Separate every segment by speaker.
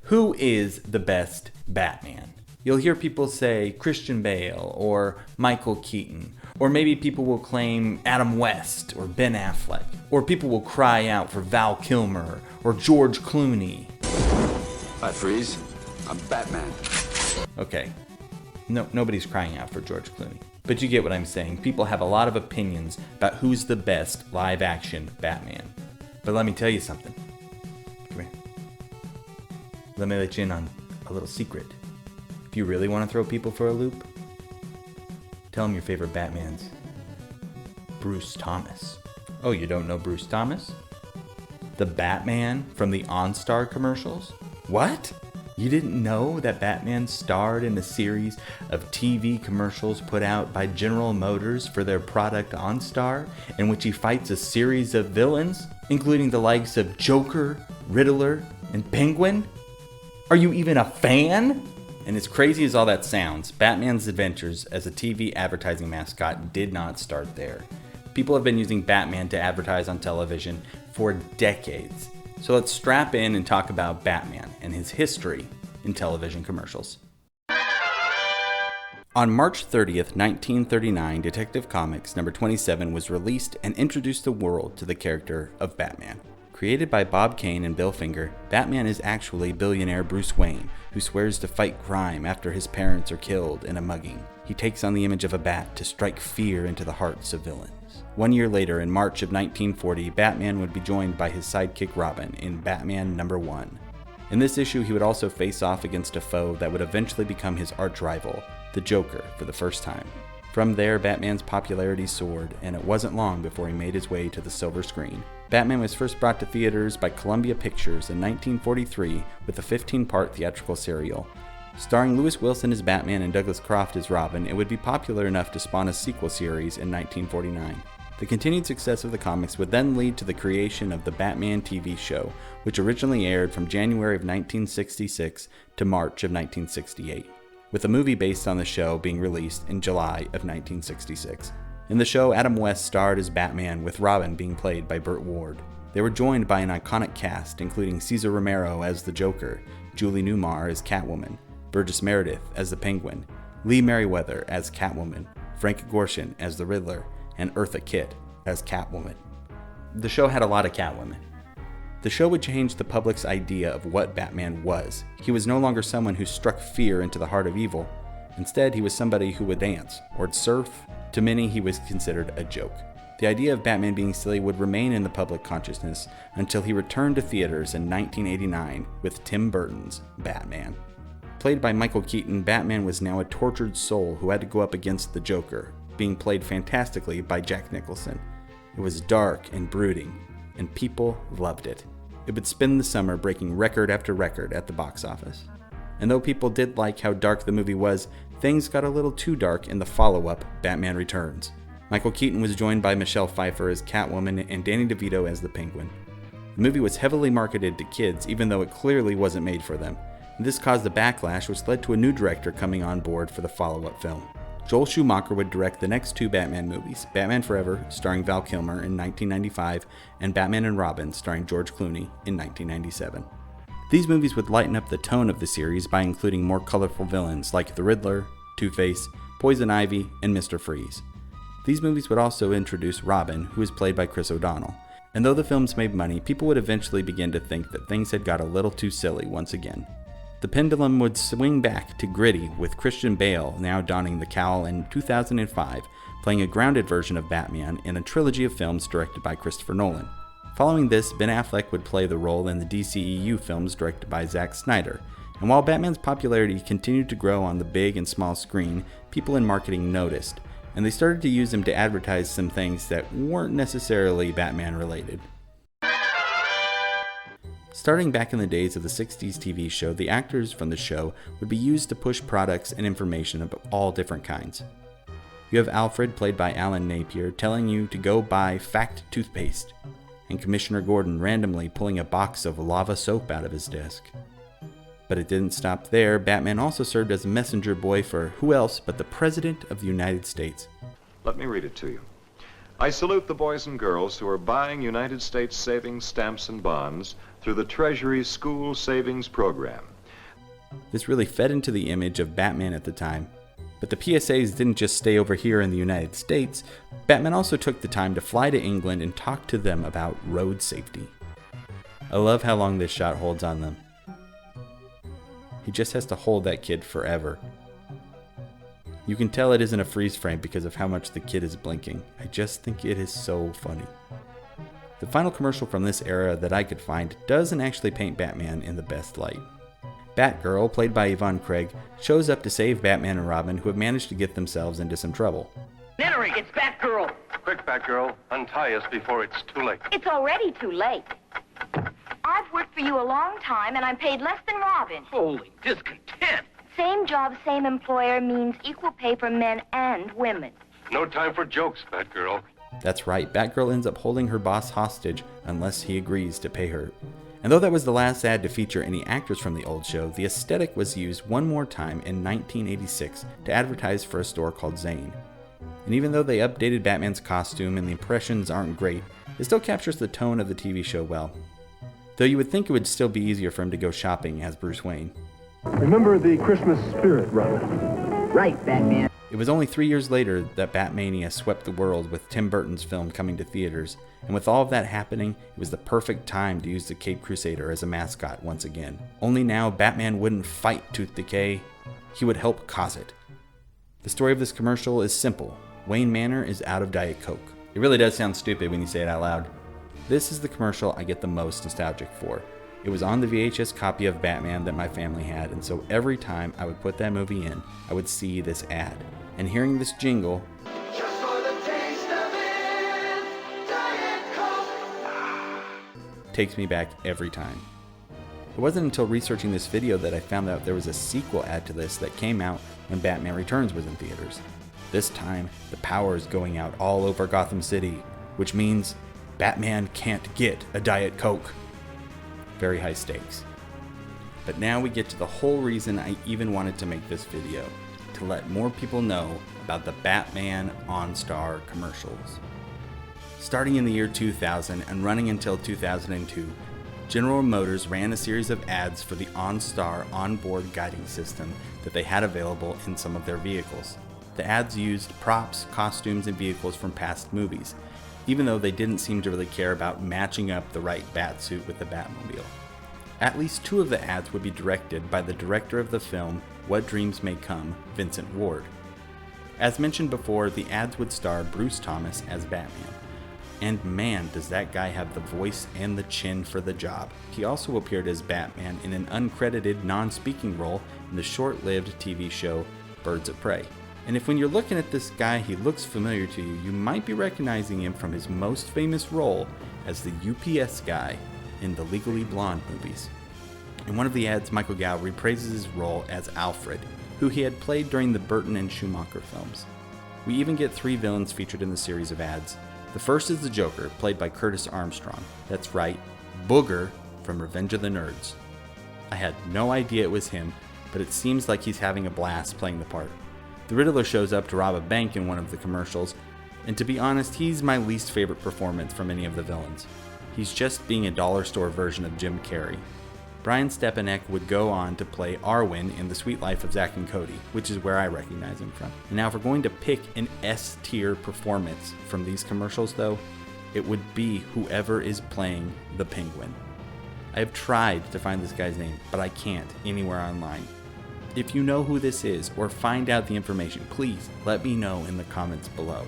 Speaker 1: Who is the best Batman? You'll hear people say Christian Bale or Michael Keaton, or maybe people will claim Adam West or Ben Affleck, or people will cry out for Val Kilmer or George Clooney.
Speaker 2: Hi, Freeze. I'm Batman.
Speaker 1: Okay, no, nobody's crying out for George Clooney. But you get what I'm saying. People have a lot of opinions about who's the best live-action Batman. But let me tell you something. Come here. Let me let you in on a little secret. If you really want to throw people for a loop, tell them your favorite Batman's Bruce Thomas. Oh, you don't know Bruce Thomas? The Batman from the OnStar commercials? What? You didn't know that Batman starred in a series of TV commercials put out by General Motors for their product OnStar, in which he fights a series of villains, including the likes of Joker, Riddler, and Penguin? Are you even a fan? And as crazy as all that sounds, Batman's adventures as a TV advertising mascot did not start there. People have been using Batman to advertise on television for decades. So let's strap in and talk about Batman and his history in television commercials. On March 30th, 1939, Detective Comics number 27 was released and introduced the world to the character of Batman. Created by Bob Kane and Bill Finger, Batman is actually billionaire Bruce Wayne, who swears to fight crime after his parents are killed in a mugging. He takes on the image of a bat to strike fear into the hearts of villains. 1 year later, in March of 1940, Batman would be joined by his sidekick Robin in Batman number 1. In this issue, he would also face off against a foe that would eventually become his arch-rival, the Joker, for the first time. From there, Batman's popularity soared, and it wasn't long before he made his way to the silver screen. Batman was first brought to theaters by Columbia Pictures in 1943 with a 15-part theatrical serial. Starring Lewis Wilson as Batman and Douglas Croft as Robin, it would be popular enough to spawn a sequel series in 1949. The continued success of the comics would then lead to the creation of the Batman TV show, which originally aired from January of 1966 to March of 1968, with a movie based on the show being released in July of 1966. In the show, Adam West starred as Batman, with Robin being played by Burt Ward. They were joined by an iconic cast, including Cesar Romero as the Joker, Julie Newmar as Catwoman, Burgess Meredith as the Penguin, Lee Merriweather as Catwoman, Frank Gorshin as the Riddler, and Eartha Kitt as Catwoman. The show had a lot of Catwomen. The show would change the public's idea of what Batman was. He was no longer someone who struck fear into the heart of evil. Instead, he was somebody who would dance or surf. To many, he was considered a joke. The idea of Batman being silly would remain in the public consciousness until he returned to theaters in 1989 with Tim Burton's Batman. Played by Michael Keaton, Batman was now a tortured soul who had to go up against the Joker, being played fantastically by Jack Nicholson. It was dark and brooding, and people loved it. It would spend the summer breaking record after record at the box office. And though people did like how dark the movie was, things got a little too dark in the follow-up, Batman Returns. Michael Keaton was joined by Michelle Pfeiffer as Catwoman and Danny DeVito as the Penguin. The movie was heavily marketed to kids, even though it clearly wasn't made for them. This caused a backlash, which led to a new director coming on board for the follow-up film. Joel Schumacher would direct the next two Batman movies, Batman Forever, starring Val Kilmer in 1995, and Batman and Robin, starring George Clooney in 1997. These movies would lighten up the tone of the series by including more colorful villains like the Riddler, Two-Face, Poison Ivy, and Mr. Freeze. These movies would also introduce Robin, who is played by Chris O'Donnell. And though the films made money, people would eventually begin to think that things had got a little too silly once again. The pendulum would swing back to gritty, with Christian Bale now donning the cowl in 2005, playing a grounded version of Batman in a trilogy of films directed by Christopher Nolan. Following this, Ben Affleck would play the role in the DCEU films directed by Zack Snyder. And while Batman's popularity continued to grow on the big and small screen, people in marketing noticed, and they started to use him to advertise some things that weren't necessarily Batman related. Starting back in the days of the 60s TV show, the actors from the show would be used to push products and information of all different kinds. You have Alfred, played by Alan Napier, telling you to go buy Fact toothpaste, and Commissioner Gordon randomly pulling a box of lava soap out of his desk. But it didn't stop there. Batman also served as a messenger boy for who else but the President of the United States.
Speaker 3: Let me read it to you. I salute the boys and girls who are buying United States savings stamps and bonds through the Treasury's School Savings Program.
Speaker 1: This really fed into the image of Batman at the time. But the PSAs didn't just stay over here in the United States. Batman also took the time to fly to England and talk to them about road safety. I love how long this shot holds on them. He just has to hold that kid forever. You can tell it isn't a freeze frame because of how much the kid is blinking. I just think it is so funny. The final commercial from this era that I could find doesn't actually paint Batman in the best light. Batgirl, played by Yvonne Craig, shows up to save Batman and Robin, who have managed to get themselves into some trouble.
Speaker 4: Henry, it's Batgirl.
Speaker 5: Quick, Batgirl, untie us before it's too late.
Speaker 6: It's already too late. I've worked for you a long time, and I'm paid less than Robin.
Speaker 4: Holy discontent.
Speaker 6: Same job, same employer means equal pay for men and women.
Speaker 5: No time for jokes, Batgirl.
Speaker 1: That's right, Batgirl ends up holding her boss hostage unless he agrees to pay her. And though that was the last ad to feature any actors from the old show, the aesthetic was used one more time in 1986 to advertise for a store called Zane. And even though they updated Batman's costume and the impressions aren't great, it still captures the tone of the TV show well. Though you would think it would still be easier for him to go shopping as Bruce Wayne.
Speaker 7: Remember the Christmas spirit, Robin.
Speaker 4: Right, Batman.
Speaker 1: It was only 3 years later that Batmania swept the world with Tim Burton's film coming to theaters, and with all of that happening, it was the perfect time to use the Caped Crusader as a mascot once again. Only now, Batman wouldn't fight tooth decay, he would help cause it. The story of this commercial is simple. Wayne Manor is out of Diet Coke. It really does sound stupid when you say it out loud. This is the commercial I get the most nostalgic for. It was on the VHS copy of Batman that my family had, and so every time I would put that movie in, I would see this ad. And hearing this jingle
Speaker 2: Just for the taste of it, Diet Coke.
Speaker 1: takes me back every time. It wasn't until researching this video that I found out there was a sequel ad to this that came out when Batman Returns was in theaters. This time, the power is going out all over Gotham City, which means Batman can't get a Diet Coke. Very high stakes. But now we get to the whole reason I even wanted to make this video, to let more people know about the Batman OnStar commercials. Starting in the year 2000 and running until 2002, General Motors ran a series of ads for the OnStar onboard guiding system that they had available in some of their vehicles. The ads used props, costumes, and vehicles from past movies, even though they didn't seem to really care about matching up the right Batsuit with the Batmobile. At least 2 of the ads would be directed by the director of the film What Dreams May Come, Vincent Ward. As mentioned before, the ads would star Bruce Thomas as Batman. And man, does that guy have the voice and the chin for the job. He also appeared as Batman in an uncredited, non-speaking role in the short-lived TV show Birds of Prey. And if when you're looking at this guy he looks familiar to you, you might be recognizing him from his most famous role as the UPS guy in the Legally Blonde movies. In one of the ads, Michael Gow repraises his role as Alfred, who he had played during the Burton and Schumacher films. We even get 3 villains featured in the series of ads. The first is the Joker, played by Curtis Armstrong. That's right, Booger from Revenge of the Nerds. I had no idea it was him, but it seems like he's having a blast playing the part. The Riddler shows up to rob a bank in one of the commercials, and to be honest, he's my least favorite performance from any of the villains. He's just being a dollar store version of Jim Carrey. Brian Stepanek would go on to play Arwen in The Sweet Life of Zack and Cody, which is where I recognize him from. And now if we're going to pick an S-tier performance from these commercials though, it would be whoever is playing the Penguin. I have tried to find this guy's name, but I can't anywhere online. If you know who this is or find out the information, please let me know in the comments below.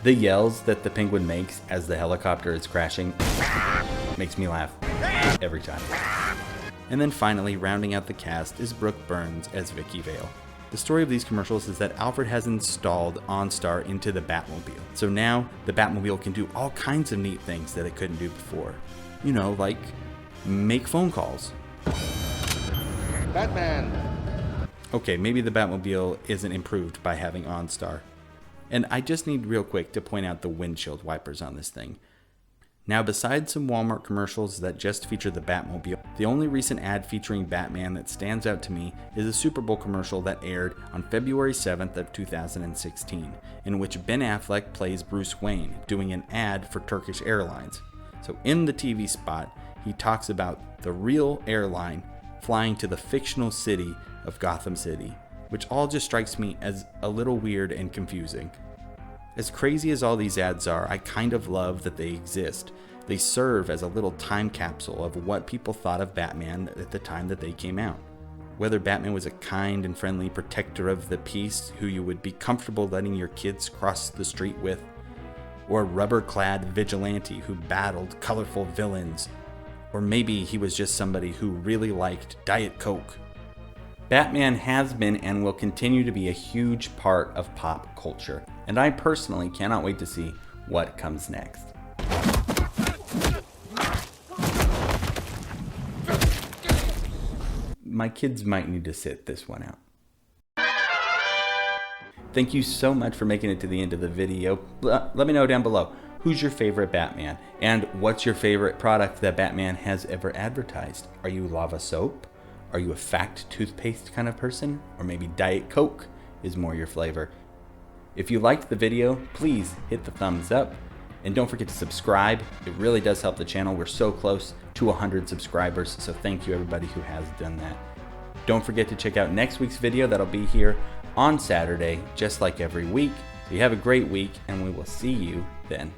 Speaker 1: The yells that the Penguin makes as the helicopter is crashing makes me laugh every time. And then finally, rounding out the cast is Brooke Burns as Vicky Vale. The story of these commercials is that Alfred has installed OnStar into the Batmobile. So now the Batmobile can do all kinds of neat things that it couldn't do before. You know, like make phone calls.
Speaker 5: Batman!
Speaker 1: Okay, maybe the Batmobile isn't improved by having OnStar. And I just need real quick to point out the windshield wipers on this thing. Now, besides some Walmart commercials that just feature the Batmobile, the only recent ad featuring Batman that stands out to me is a Super Bowl commercial that aired on February 7th of 2016, in which Ben Affleck plays Bruce Wayne doing an ad for Turkish Airlines. So in the TV spot, he talks about the real airline flying to the fictional city of Gotham City, which all just strikes me as a little weird and confusing. As crazy as all these ads are, I kind of love that they exist. They serve as a little time capsule of what people thought of Batman at the time that they came out. Whether Batman was a kind and friendly protector of the peace who you would be comfortable letting your kids cross the street with, or a rubber-clad vigilante who battled colorful villains, or maybe he was just somebody who really liked Diet Coke. Batman has been and will continue to be a huge part of pop culture, and I personally cannot wait to see what comes next. My kids might need to sit this one out. Thank you so much for making it to the end of the video. Let me know down below, who's your favorite Batman? And what's your favorite product that Batman has ever advertised? Are you lava soap? Are you a fact toothpaste kind of person? Or maybe Diet Coke is more your flavor? If you liked the video, please hit the thumbs up. And don't forget to subscribe. It really does help the channel. We're so close to 100 subscribers, so thank you everybody who has done that. Don't forget to check out next week's video. That'll be here on Saturday, just like every week. So you have a great week, and we will see you then.